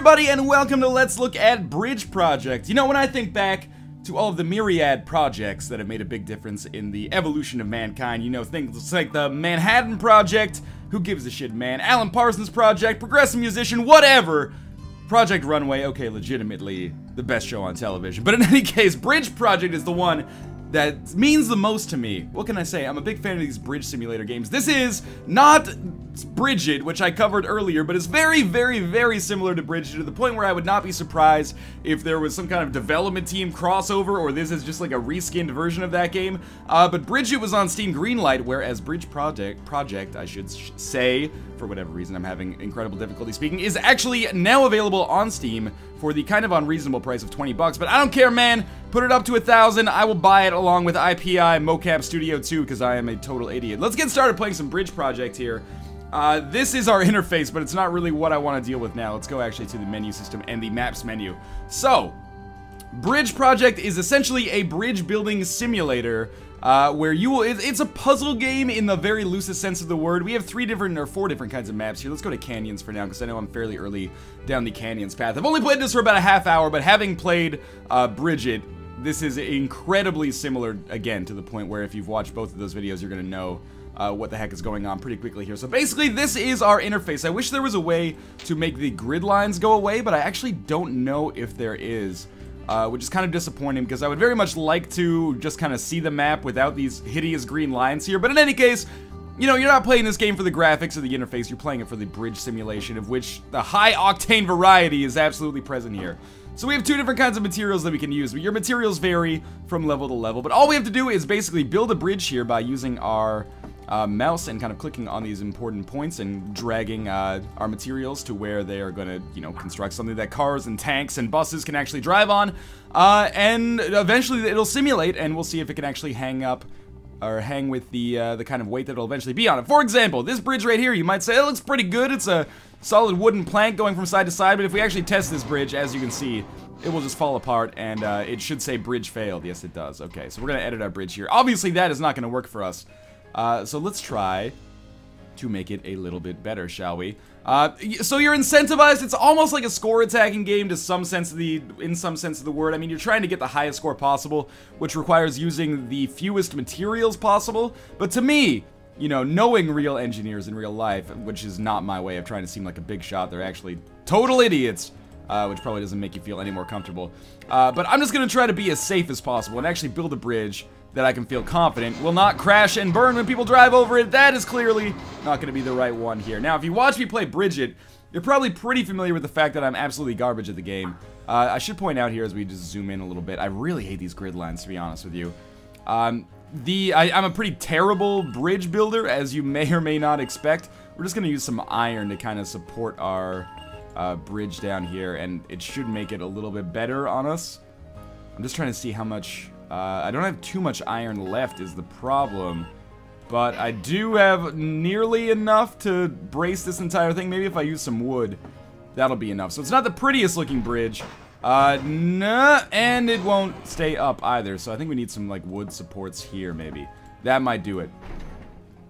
everybody, and welcome to Let's Look at Bridge Project. You know, when I think back to all of the myriad projects that have made a big difference in the evolution of mankind, you know, things like the Manhattan Project, who gives a shit, man, Alan Parsons Project, Progressive Musician, whatever, Project Runway, okay, legitimately the best show on television. But in any case, Bridge Project is the one that means the most to me. What can I say? I'm a big fan of these bridge simulator games. This is not Bridget, which I covered earlier, but it's very, very, very similar to Bridget, to the point where I would not be surprised if there was some kind of development team crossover, or this is just like a reskinned version of that game. But Bridget was on Steam Greenlight, whereas Bridge Project, I should say, for whatever reason I'm having incredible difficulty speaking, is actually now available on Steam for the kind of unreasonable price of 20 bucks. But I don't care, man. Put it up to 1,000. I will buy it along with IPI Mocap Studio 2 because I am a total idiot. Let's get started playing some Bridge Project here. This is our interface, but it's not really what I want to deal with now. Let's go actually to the menu system and the maps menu. So, Bridge Project is essentially a bridge building simulator where you will, it's a puzzle game in the very loosest sense of the word. We have four different kinds of maps here. Let's go to canyons for now, because I know I'm fairly early down the canyons path. I've only played this for about a half hour, but having played Bridget, this is incredibly similar, again, to the point where if you've watched both of those videos, you're going to know what the heck is going on pretty quickly here. So basically, this is our interface. I wish there was a way to make the grid lines go away, but I actually don't know if there is. Which is kind of disappointing, because I would very much like to just kind of see the map without these hideous green lines here. But in any case, you know, you're not playing this game for the graphics or the interface, you're playing it for the bridge simulation, of which the high-octane variety is absolutely present here. So we have two different kinds of materials that we can use, but your materials vary from level to level. But all we have to do is basically build a bridge here by using our mouse and kind of clicking on these important points and dragging our materials to where they are going to, you know, construct something that cars and tanks and buses can actually drive on. And eventually it'll simulate, and we'll see if it can actually hang up or hang with the kind of weight that it'll eventually be on it. For example, this bridge right here, you might say, it looks pretty good. It's a solid wooden plank going from side to side, but if we actually test this bridge, as you can see, it will just fall apart, and it should say bridge failed. Yes, it does. Okay, so we're going to edit our bridge here. Obviously, that is not going to work for us. So let's try to make it a little bit better, shall we? So you're incentivized. It's almost like a score attacking game in some sense of the word. I mean, you're trying to get the highest score possible, which requires using the fewest materials possible. But to me, you know, knowing real engineers in real life, which is not my way of trying to seem like a big shot, they're actually total idiots. Which probably doesn't make you feel any more comfortable. But I'm just going to try to be as safe as possible and actually build a bridge that I can feel confident will not crash and burn when people drive over it. That is clearly not going to be the right one here. Now, if you watch me play Bridget, you're probably pretty familiar with the fact that I'm absolutely garbage at the game. I should point out here as we just zoom in a little bit, I really hate these grid lines, to be honest with you. I'm a pretty terrible bridge builder, as you may or may not expect. We're just going to use some iron to kind of support our bridge down here, and it should make it a little bit better on us. I'm just trying to see how much... I don't have too much iron left is the problem, but I do have nearly enough to brace this entire thing. Maybe if I use some wood, that'll be enough. So it's not the prettiest looking bridge, nah, and it won't stay up either, so I think we need some like wood supports here maybe. That might do it.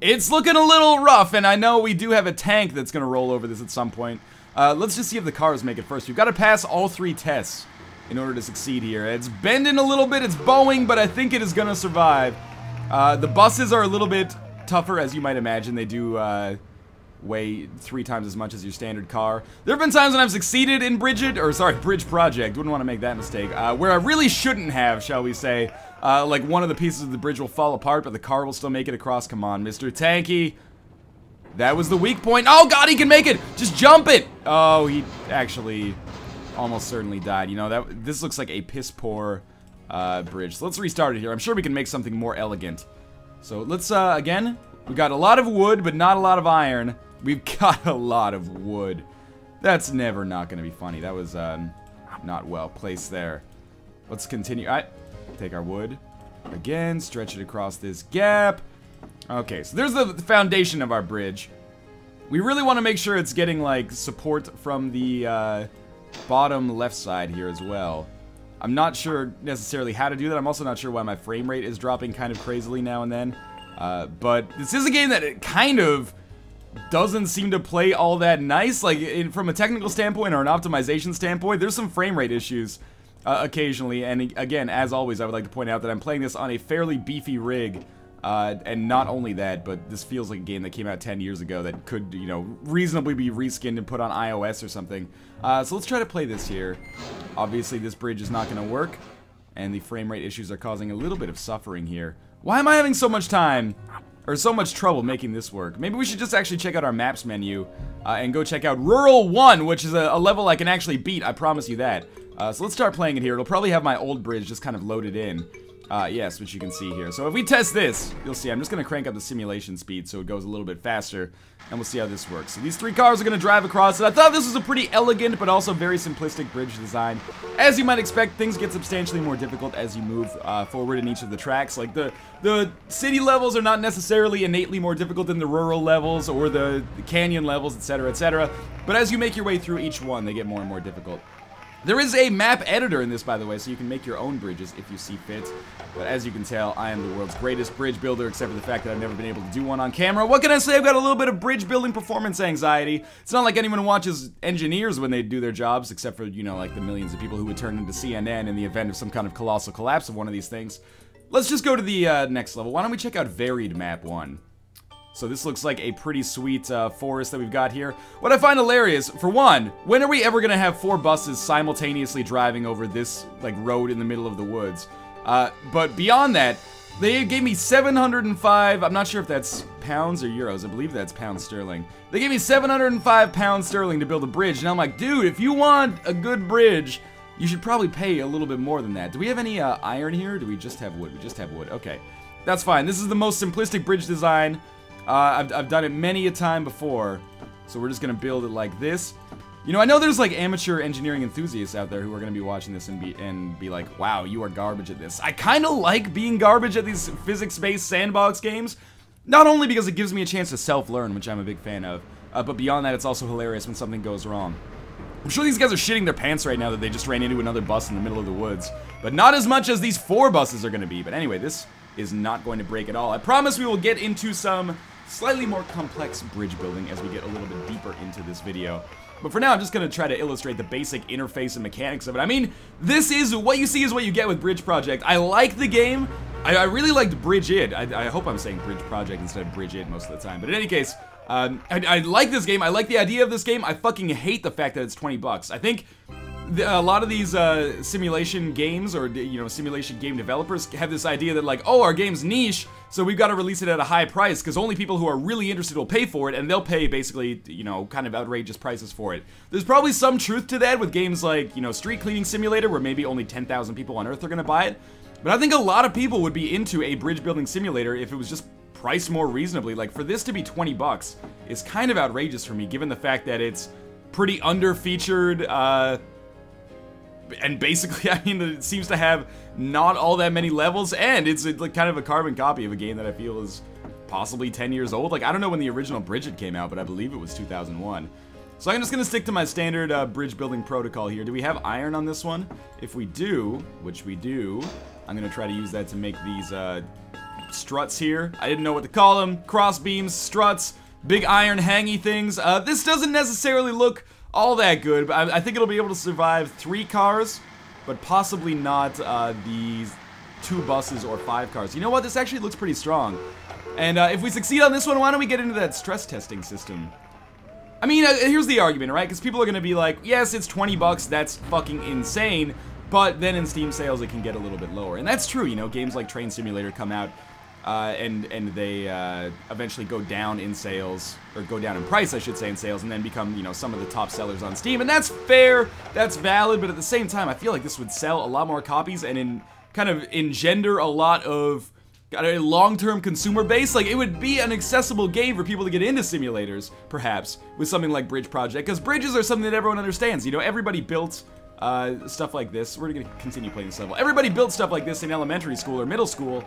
It's looking a little rough, and I know we do have a tank that's gonna roll over this at some point. Let's just see if the cars make it first. We've got to pass all 3 tests in order to succeed here. It's bending a little bit, it's bowing, but I think it is gonna survive. The buses are a little bit tougher, as you might imagine. They do weigh 3 times as much as your standard car. There have been times when I've succeeded in Bridge Project, wouldn't want to make that mistake, where I really shouldn't have, shall we say. Like one of the pieces of the bridge will fall apart, but the car will still make it across. Come on, Mr. Tanky. That was the weak point. Oh god, he can make it! Just jump it! Oh, he actually... almost certainly died. You know, this looks like a piss-poor bridge. So let's restart it here. I'm sure we can make something more elegant. So let's, again, we got a lot of wood, but not a lot of iron. We've got a lot of wood. That's never not going to be funny. That was, not well placed there. Let's continue. Take our wood. Again, stretch it across this gap. Okay, so there's the foundation of our bridge. We really want to make sure it's getting, like, support from the, bottom left side here as well. I'm not sure necessarily how to do that. I'm also not sure why my frame rate is dropping kind of crazily now and then. But this is a game that it kind of doesn't seem to play all that nice. Like, from a technical standpoint or an optimization standpoint, there's some frame rate issues occasionally. And again, as always, I would like to point out that I'm playing this on a fairly beefy rig. And not only that, but this feels like a game that came out 10 years ago that could, you know, reasonably be reskinned and put on iOS or something. So let's try to play this here. Obviously, this bridge is not going to work, and the frame rate issues are causing a little bit of suffering here. Why am I having so much time, or so much trouble making this work? Maybe we should just actually check out our maps menu, and go check out Rural 1, which is a level I can actually beat, I promise you that. So let's start playing it here. It'll probably have my old bridge just kind of loaded in. Yes, which you can see here. So if we test this, you'll see I'm just going to crank up the simulation speed so it goes a little bit faster, and we'll see how this works. So these 3 cars are going to drive across it. I thought this was a pretty elegant but also very simplistic bridge design. As you might expect, things get substantially more difficult as you move forward in each of the tracks. Like, the city levels are not necessarily innately more difficult than the rural levels or the canyon levels, etc., etc. But as you make your way through each one, they get more and more difficult. There is a map editor in this, by the way, so you can make your own bridges if you see fit. But as you can tell, I am the world's greatest bridge builder, except for the fact that I've never been able to do one on camera. What can I say? I've got a little bit of bridge building performance anxiety. It's not like anyone watches engineers when they do their jobs, except for, you know, like the millions of people who would turn into CNN in the event of some kind of colossal collapse of one of these things. Let's just go to the next level. Why don't we check out Varied Map 1? So this looks like a pretty sweet forest that we've got here. What I find hilarious, for one, when are we ever gonna have 4 buses simultaneously driving over this, like, road in the middle of the woods? But beyond that, they gave me 705, I'm not sure if that's pounds or euros, I believe that's pounds sterling. They gave me 705 pounds sterling to build a bridge, and I'm like, dude, if you want a good bridge, you should probably pay a little bit more than that. Do we have any iron here? Do we just have wood? We just have wood, okay. That's fine, this is the most simplistic bridge design. I've done it many a time before, so we're just gonna build it like this. You know, I know there's like amateur engineering enthusiasts out there who are gonna be watching this and be like, wow, you are garbage at this. I kinda like being garbage at these physics-based sandbox games, not only because it gives me a chance to self-learn, which I'm a big fan of, but beyond that, it's also hilarious when something goes wrong. I'm sure these guys are shitting their pants right now that they just ran into another bus in the middle of the woods, but not as much as these 4 buses are gonna be. But anyway, this is not going to break at all. I promise we will get into some slightly more complex bridge building as we get a little bit deeper into this video. But for now, I'm just going to try to illustrate the basic interface and mechanics of it. I mean, this is, what you see is what you get with Bridge Project. I like the game. I really liked Bridge It. I hope I'm saying Bridge Project instead of Bridge It most of the time. But in any case, I like this game. I like the idea of this game. I fucking hate the fact that it's 20 bucks. I think a lot of these simulation games or, you know, simulation game developers have this idea that, like, oh, our game's niche, so we've got to release it at a high price because only people who are really interested will pay for it, and they'll pay basically, you know, kind of outrageous prices for it. There's probably some truth to that with games like, you know, Street Cleaning Simulator, where maybe only 10,000 people on Earth are going to buy it. But I think a lot of people would be into a bridge building simulator if it was just priced more reasonably. Like, for this to be 20 bucks is kind of outrageous for me, given the fact that it's pretty under-featured, and basically, I mean, it seems to have not all that many levels, and it's like kind of a carbon copy of a game that I feel is possibly 10 years old. Like, I don't know when the original Bridget came out, but I believe it was 2001. So I'm just gonna stick to my standard bridge building protocol here. Do we have iron on this one? If we do, which we do, I'm gonna try to use that to make these struts here. I didn't know what to call them. Cross beams, struts, big iron hangy things. This doesn't necessarily look all that good, but I think it'll be able to survive 3 cars, but possibly not these 2 buses or 5 cars. You know what? This actually looks pretty strong. And if we succeed on this one, why don't we get into that stress testing system? I mean, here's the argument, right? Because people are going to be like, yes, it's 20 bucks, that's fucking insane, but then in Steam sales it can get a little bit lower. And that's true, you know, games like Train Simulator come out and they eventually go down in sales, or go down in price, I should say, in sales, and then become, you know, some of the top sellers on Steam. And that's fair, that's valid, but at the same time, I feel like this would sell a lot more copies and kind of engender a lot of a long-term consumer base. Like, it would be an accessible game for people to get into simulators, perhaps, with something like Bridge Project, because bridges are something that everyone understands. You know, everybody built stuff like this. We're gonna continue playing this level. Everybody built stuff like this in elementary school or middle school.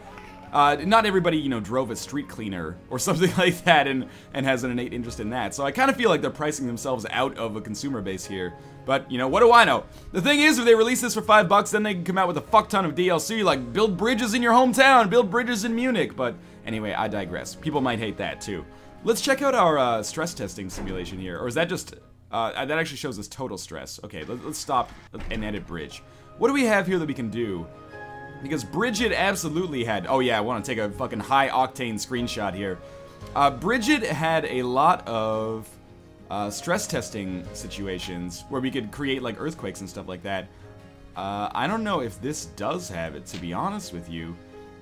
Not everybody, you know, drove a street cleaner or something like that and has an innate interest in that. So I kind of feel like they're pricing themselves out of a consumer base here. But, you know, what do I know? The thing is, if they release this for $5, then they can come out with a fuck ton of DLC, like build bridges in your hometown, build bridges in Munich. But anyway, I digress. People might hate that too. Let's check out our stress testing simulation here. Or is that just... that actually shows us total stress. Okay, let's stop and edit bridge. What do we have here that we can do? Because Bridget absolutely had... Oh yeah, I want to take a fucking high-octane screenshot here. Bridget had a lot of stress testing situations where we could create like earthquakes and stuff like that. I don't know if this does have it, to be honest with you,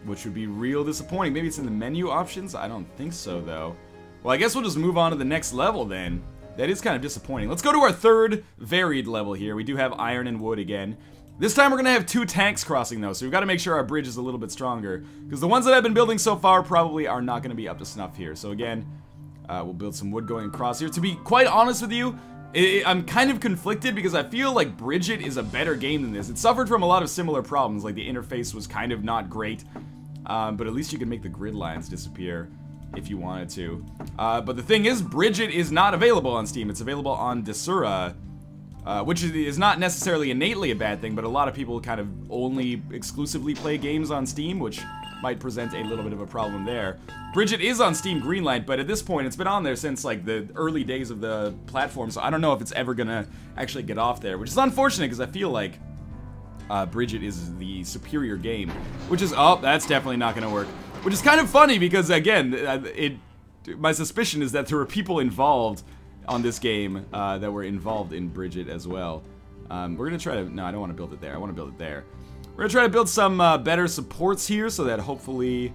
which would be real disappointing. Maybe it's in the menu options? I don't think so, though. Well, I guess we'll just move on to the next level, then. That is kind of disappointing. Let's go to our third varied level here. We do have iron and wood again. This time we're going to have 2 tanks crossing, though, so we've got to make sure our bridge is a little bit stronger. Because the ones that I've been building so far probably are not going to be up to snuff here. So again, we'll build some wood going across here. To be quite honest with you, I'm kind of conflicted because I feel like Bridget is a better game than this. It suffered from a lot of similar problems, like the interface was kind of not great. But at least you can make the grid lines disappear if you wanted to. But the thing is, Bridget is not available on Steam. It's available on Desura, which is not necessarily innately a bad thing, but a lot of people kind of only exclusively play games on Steam, which might present a little bit of a problem there. Bridget is on Steam Greenlight, but at this point, it's been on there since, like, the early days of the platform, so I don't know if it's ever gonna actually get off there, which is unfortunate, because I feel like Bridget is the superior game, which is... Oh, that's definitely not gonna work. Which is kind of funny because, again, my suspicion is that there were people involved on this game that were involved in Bridget as well. We're going to try to... No, I don't want to build it there. I want to build it there. We're going to try to build some better supports here so that hopefully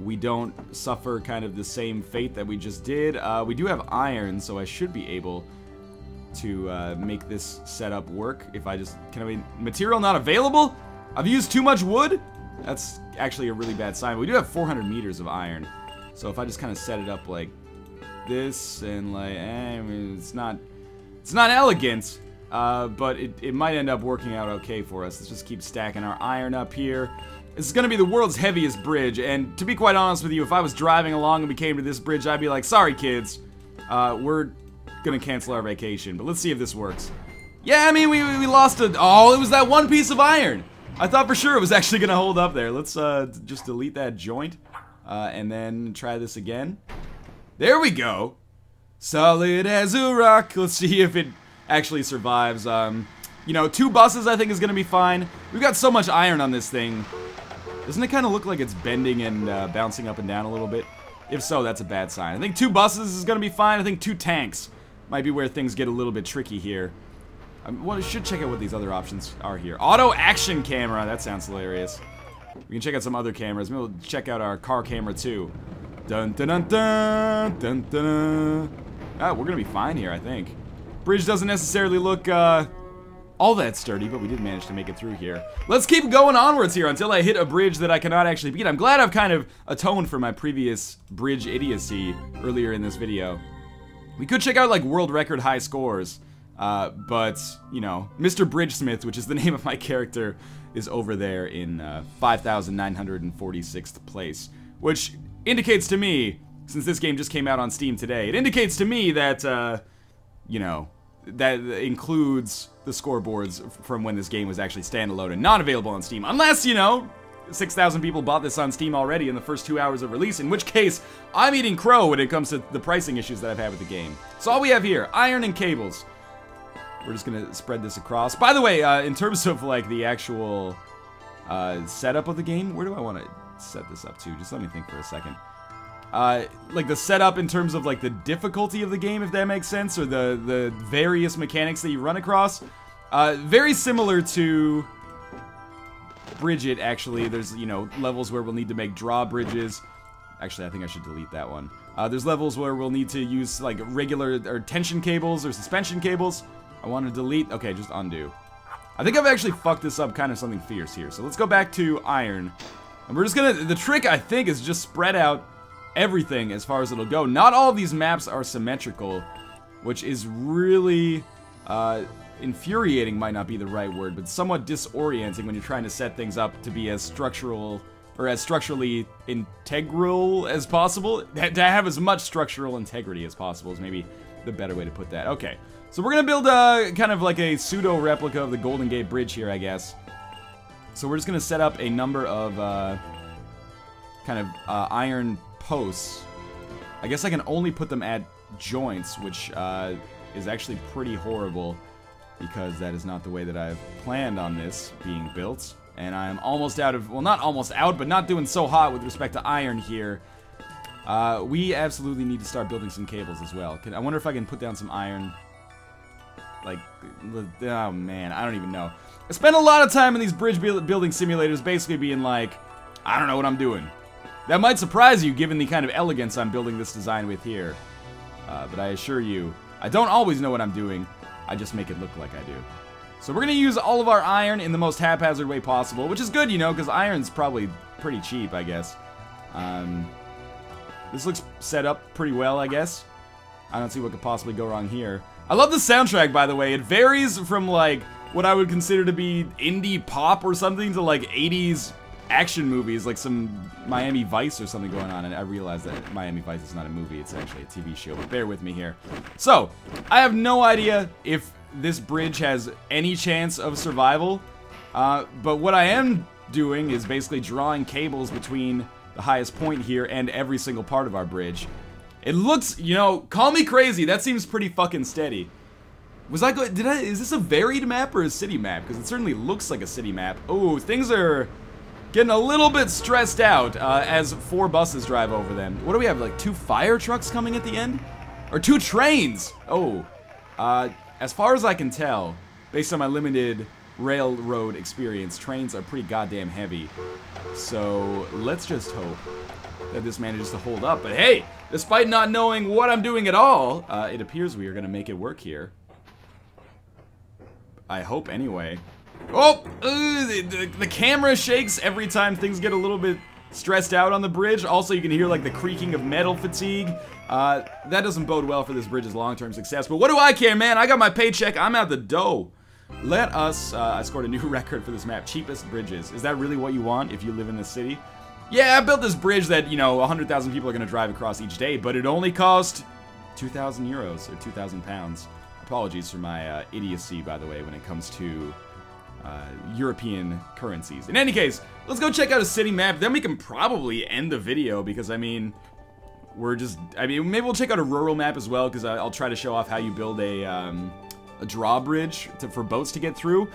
we don't suffer kind of the same fate that we just did. We do have iron, so I should be able to make this setup work if I just... Material not available? I've used too much wood? That's actually a really bad sign. We do have 400 meters of iron. So if I just kind of set it up like this and like, I mean, it's not elegant, but it might end up working out okay for us. Let's just keep stacking our iron up here. This is going to be the world's heaviest bridge, and to be quite honest with you, if I was driving along and we came to this bridge, I'd be like, sorry kids, we're going to cancel our vacation, but let's see if this works. Yeah, I mean, we lost a... Oh, it was that one piece of iron! I thought for sure it was actually going to hold up there. Let's just delete that joint and then try this again. There we go. Solid as a rock. Let's see if it actually survives. You know, 2 buses I think is going to be fine. We've got so much iron on this thing. Doesn't it kind of look like it's bending and bouncing up and down a little bit? If so, that's a bad sign. I think 2 buses is going to be fine. I think 2 tanks might be where things get a little bit tricky here. Well, I should check out what these other options are here. Auto action camera. That sounds hilarious. We can check out some other cameras. Maybe we'll check out our car camera too. Dun dun dun dun dun dun. Dun. Ah, we're gonna be fine here, I think. Bridge doesn't necessarily look all that sturdy, but we did manage to make it through here. Let's keep going onwards here until I hit a bridge that I cannot actually beat. I'm glad I've kind of atoned for my previous bridge idiocy earlier in this video. We could check out like world record high scores. But, you know, Mr. Bridgesmith, which is the name of my character, is over there in 5,946th place. Which indicates to me, since this game just came out on Steam today, it indicates to me that, you know, that includes the scoreboards from when this game was actually standalone and not available on Steam. Unless, you know, 6,000 people bought this on Steam already in the first 2 hours of release, in which case, I'm eating crow when it comes to the pricing issues that I've had with the game. So all we have here, iron and cables. We're just gonna spread this across. By the way, in terms of like the actual setup of the game, where do I want to set this up to? Just let me think for a second. Like the setup in terms of like the difficulty of the game, if that makes sense, or the various mechanics that you run across. Very similar to Bridget, actually. There's, you know, levels where we'll need to make drawbridges. Actually, I think I should delete that one. There's levels where we'll need to use like regular or tension cables or suspension cables. I want to delete. Okay, just undo. I think I've actually fucked this up kind of something fierce here. So let's go back to iron. And we're just gonna... The trick, I think, is just spread out everything as far as it'll go. Not all of these maps are symmetrical, which is really... infuriating might not be the right word, but somewhat disorienting when you're trying to set things up to be as structural... or as structurally integral as possible. To have as much structural integrity as possible is maybe the better way to put that. Okay. So we're gonna build kind of like a pseudo replica of the Golden Gate Bridge here, I guess. So we're just gonna set up a number of kind of iron posts I guess I can only put them at joints, which is actually pretty horrible, because that is not the way that I've planned on this being built. And I'm almost out of, well, not almost out, but not doing so hot with respect to iron here. We absolutely need to start building some cables as well. I wonder if I can put down some iron. Like, oh man, I don't even know. I spent a lot of time in these bridge building simulators basically being like, I don't know what I'm doing. That might surprise you given the kind of elegance I'm building this design with here. But I assure you, I don't always know what I'm doing. I just make it look like I do. So we're going to use all of our iron in the most haphazard way possible, which is good, you know, because iron's probably pretty cheap, I guess. This looks set up pretty well, I guess. I don't see what could possibly go wrong here. I love the soundtrack, by the way. It varies from, like, what I would consider to be indie pop or something to, like, 80s action movies, like some Miami Vice or something going on. And I realize that Miami Vice is not a movie, it's actually a TV show, but bear with me here. So, I have no idea if this bridge has any chance of survival, but what I am doing is basically drawing cables between the highest point here and every single part of our bridge. It looks, you know, call me crazy, that seems pretty fucking steady. Was I good? Is this a varied map or a city map? Because it certainly looks like a city map. Oh, things are getting a little bit stressed out as 4 buses drive over them. What do we have, like 2 fire trucks coming at the end? Or 2 trains? Oh, as far as I can tell, based on my limited railroad experience, trains are pretty goddamn heavy. So let's just hope that this manages to hold up. But hey, despite not knowing what I'm doing at all, it appears we are going to make it work here. I hope anyway. Oh, the camera shakes every time things get a little bit stressed out on the bridge. Also, you can hear like the creaking of metal fatigue. That doesn't bode well for this bridge's long-term success. But what do I care, man? I got my paycheck. I'm out the dough. Let us, I scored a new record for this map. Cheapest bridges. Is that really what you want if you live in this city? Yeah, I built this bridge that, you know, 100,000 people are going to drive across each day, but it only cost 2,000 euros or 2,000 pounds. Apologies for my idiocy, by the way, when it comes to European currencies. In any case, let's go check out a city map. Then we can probably end the video because, I mean, maybe we'll check out a rural map as well because I'll try to show off how you build a drawbridge for boats to get through.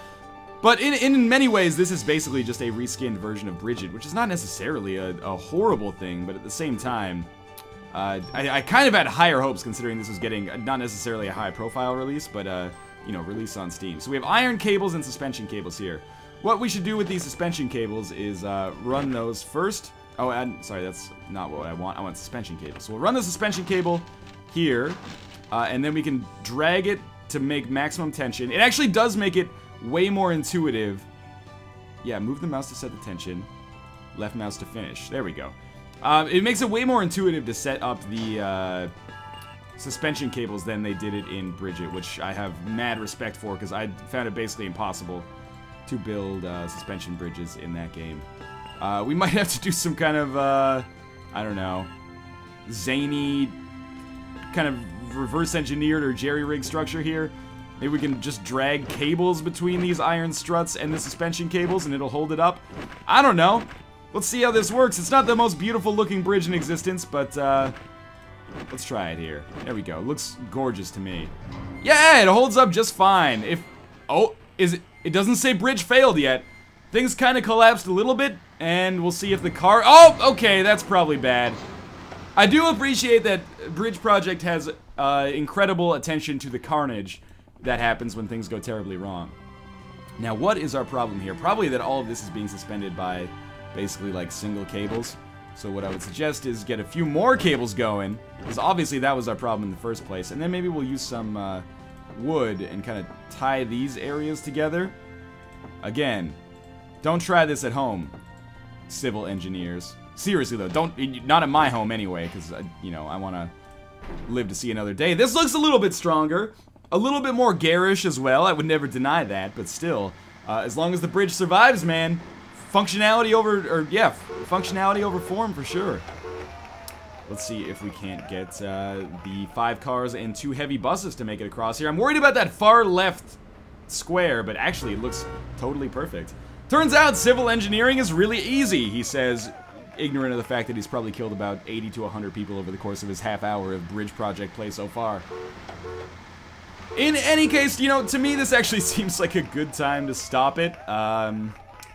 But in many ways, this is basically just a reskinned version of Bridget, which is not necessarily a horrible thing, but at the same time, I kind of had higher hopes considering this was getting not necessarily a high-profile release, but you know, release on Steam. So we have iron cables and suspension cables here. What we should do with these suspension cables is run those first. Oh, sorry, that's not what I want. I want suspension cables. So we'll run the suspension cable here, and then we can drag it to make maximum tension. It actually does make it way more intuitive. Yeah, move the mouse to set the tension. Left mouse to finish. There we go. It makes it way more intuitive to set up the suspension cables than they did it in Bridget, which I have mad respect for because I found it basically impossible to build suspension bridges in that game. We might have to do some kind of, I don't know, zany kind of reverse engineered or jerry-rigged structure here. Maybe we can just drag cables between these iron struts and the suspension cables and it'll hold it up. I don't know. Let's see how this works. It's not the most beautiful looking bridge in existence, but let's try it here. There we go. It looks gorgeous to me. Yeah, it holds up just fine. It doesn't say bridge failed yet. Things kind of collapsed a little bit, and we'll see if the car... Oh, okay, that's probably bad. I do appreciate that Bridge Project has incredible attention to the carnage that happens when things go terribly wrong. Now, what is our problem here? Probably that all of this is being suspended by basically like single cables. So what I would suggest is get a few more cables going, because obviously that was our problem in the first place. And then maybe we'll use some wood and kind of tie these areas together. Again, don't try this at home, civil engineers. Seriously though, not at my home anyway, because you know, I want to live to see another day. This looks a little bit stronger, a little bit more garish as well. I would never deny that, but still, as long as the bridge survives, man, functionality over form for sure. Let's see if we can't get the 5 cars and 2 heavy buses to make it across here. I'm worried about that far left square, but actually it looks totally perfect. Turns out civil engineering is really easy, he says, ignorant of the fact that he's probably killed about 80 to 100 people over the course of his half hour of bridge project play so far. In any case, you know, to me this actually seems like a good time to stop it.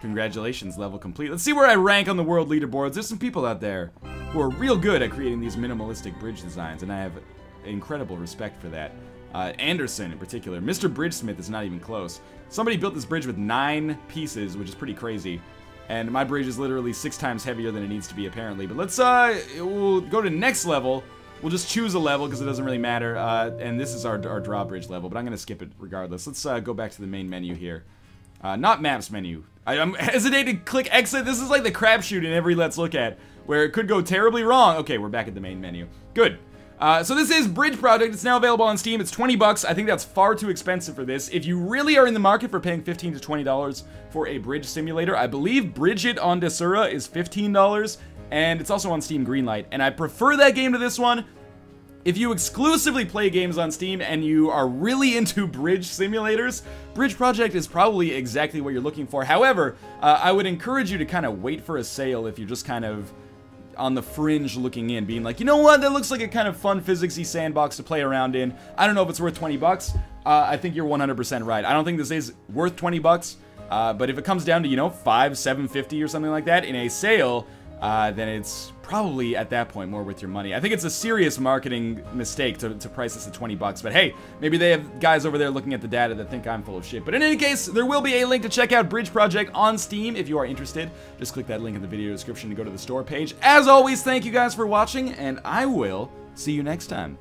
Congratulations, level complete. Let's see where I rank on the world leaderboards. There's some people out there who are real good at creating these minimalistic bridge designs, and I have incredible respect for that. Anderson in particular. Mr. Bridgesmith is not even close. Somebody built this bridge with 9 pieces, which is pretty crazy. And my bridge is literally 6 times heavier than it needs to be, apparently. But let's, we'll go to next level. We'll just choose a level because it doesn't really matter. And this is our drawbridge level, but I'm going to skip it regardless. Let's go back to the main menu here. Not maps menu. I'm hesitating to click exit. This is like the crapshoot in every Let's Look At, where it could go terribly wrong. Okay, we're back at the main menu. Good. So this is Bridge Project. It's now available on Steam. It's 20 bucks. I think that's far too expensive for this. If you really are in the market for paying $15 to $20 for a bridge simulator, I believe Bridget on Desura is $15, and it's also on Steam Greenlight, and I prefer that game to this one. If you exclusively play games on Steam and you are really into bridge simulators, Bridge Project is probably exactly what you're looking for. However, I would encourage you to kind of wait for a sale if you're just kind of on the fringe looking in, being like, you know what, that looks like a kind of fun physicsy sandbox to play around in. I don't know if it's worth 20 bucks. I think you're 100% right. I don't think this is worth 20 bucks, but if it comes down to, you know, $7.50 or something like that in a sale, then it's probably at that point more worth your money. I think it's a serious marketing mistake to price this at 20 bucks, but hey, maybe they have guys over there looking at the data that think I'm full of shit. But in any case, there will be a link to check out Bridge Project on Steam if you are interested. Just click that link in the video description to go to the store page. As always, thank you guys for watching, and I will see you next time.